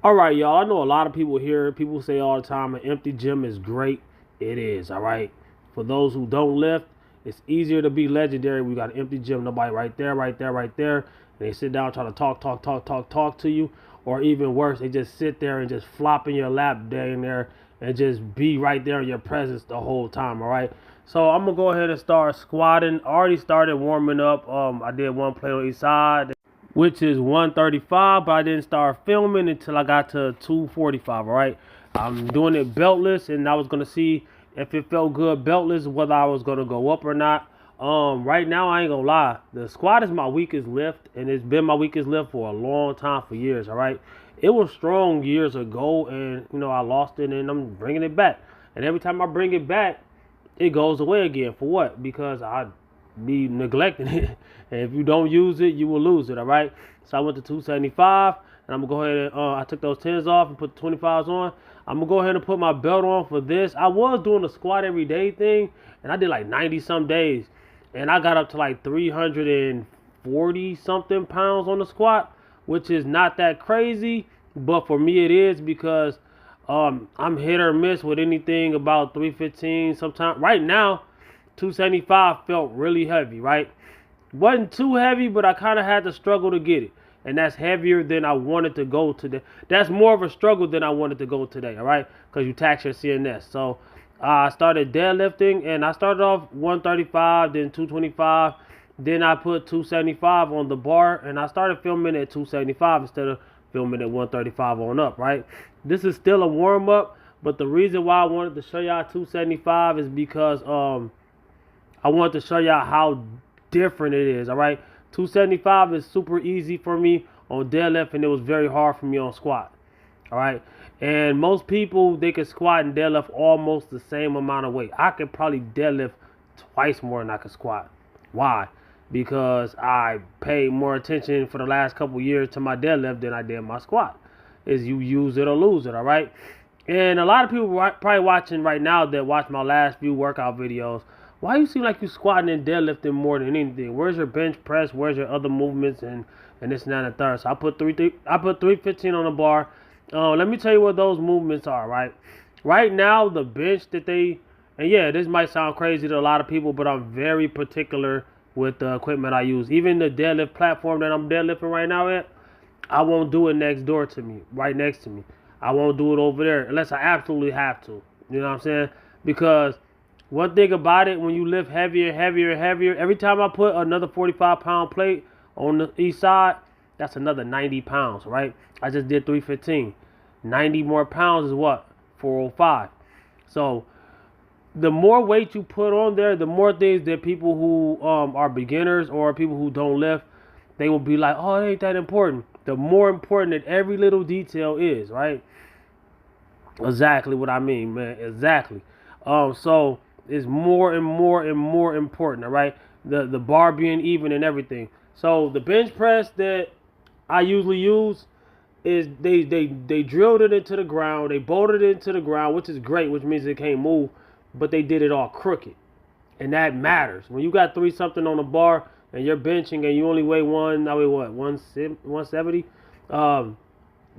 All right, y'all. I know a lot of people here. People say all the time, an empty gym is great. It is, all right. For those who don't lift, it's easier to be legendary. We got an empty gym, nobody right there, right there, right there. And they sit down, try to talk to you. Or even worse, they just sit there and just flop in your lap day in there and just be right there in your presence the whole time, all right? So I'm going to go ahead and start squatting. I already started warming up. I did one plate on each side, which is 135, but I didn't start filming until I got to 245, all right? I'm doing it beltless, and I was going to see if it felt good beltless, whether I was going to go up or not. Right now, I ain't going to lie. The squat is my weakest lift, and it's been my weakest lift for a long time, for years, all right? It was strong years ago, and, I lost it, and I'm bringing it back. And every time I bring it back, it goes away again. For what? Because I be neglecting it. And if you don't use it, you will lose it, all right? So I went to 275, and I'm going to go ahead and I took those 10s off and put the 25s on. I'm going to go ahead and put my belt on for this. I was doing a squat every day thing, and I did like 90-some days. And I got up to like 340-something pounds on the squat, which is not that crazy. But for me, it is because I'm hit or miss with anything about 315 sometimes. Right now, 275 felt really heavy, right? Wasn't too heavy, but I kind of had to struggle to get it. And that's heavier than I wanted to go today. That's more of a struggle than I wanted to go today, all right? Because you tax your CNS. So I started deadlifting, and I started off 135, then 225. Then I put 275 on the bar, and I started filming at 275 instead of filming at 135 on up, right? This is still a warm-up, but the reason why I wanted to show y'all 275 is because I wanted to show y'all how different it is, all right? 275 is super easy for me on deadlift, and it was very hard for me on squat, all right? And most people, they can squat and deadlift almost the same amount of weight. I could probably deadlift twice more than I could squat. Why? Because I paid more attention for the last couple years to my deadlift than I did my squat. Is you use it or lose it, all right? And a lot of people probably watching right now that watch my last few workout videos, why you seem like you squatting and deadlifting more than anything? Where's your bench press? Where's your other movements and this and that and the third? So I put 315 on the bar. Let me tell you what those movements are, right? Right now, the bench that and yeah, this might sound crazy to a lot of people, but I'm very particular with the equipment I use. Even the deadlift platform that I'm deadlifting right now at, I won't do it next door to me, right next to me. I won't do it over there unless I absolutely have to. You know what I'm saying? Because one thing about it, when you lift heavier, every time I put another 45-pound plate on the east side, that's another 90 pounds, right? I just did 315. 90 more pounds is what? 405. So the more weight you put on there, the more things that people who are beginners or people who don't lift, they will be like, oh, it ain't that important. The more important that every little detail is, right? Exactly what I mean, man. Exactly. So it's more and more and more important, all right? The bar being even and everything. So the bench press that I usually use is they drilled it into the ground, they bolted it into the ground, which is great, which means it can't move, but they did it all crooked. And that matters. When you got 3-something on the bar and you're benching and you only weigh 170?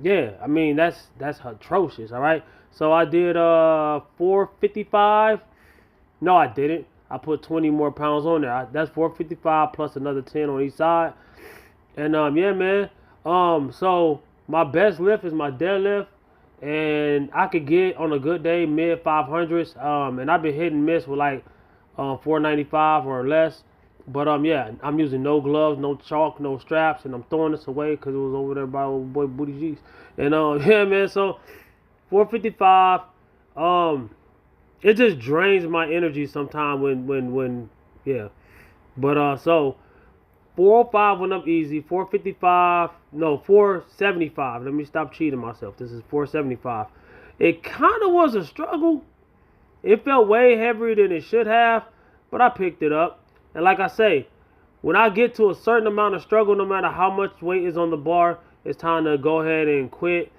Yeah, I mean that's atrocious, all right? So I did 455. No, I didn't. I put 20 more pounds on there. That's 455 plus another 10 on each side. And yeah, man. So my best lift is my deadlift, and I could get on a good day mid 500s. And I've been hit and miss with like 495 or less. But yeah, I'm using no gloves, no chalk, no straps, and I'm throwing this away because it was over there by old boy Booty G's. And yeah, man. So 455. It just drains my energy sometimes when yeah. But so 405 went up easy. 455, no, 475. Let me stop cheating myself. This is 475. It kind of was a struggle. It felt way heavier than it should have, but I picked it up. And like I say, when I get to a certain amount of struggle, no matter how much weight is on the bar, it's time to go ahead and quit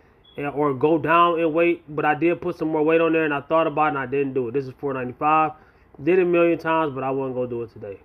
or go down in weight. But I did put some more weight on there, and I thought about it, and I didn't do it. This is 495. Did it a million times, but I wasn't going to do it today.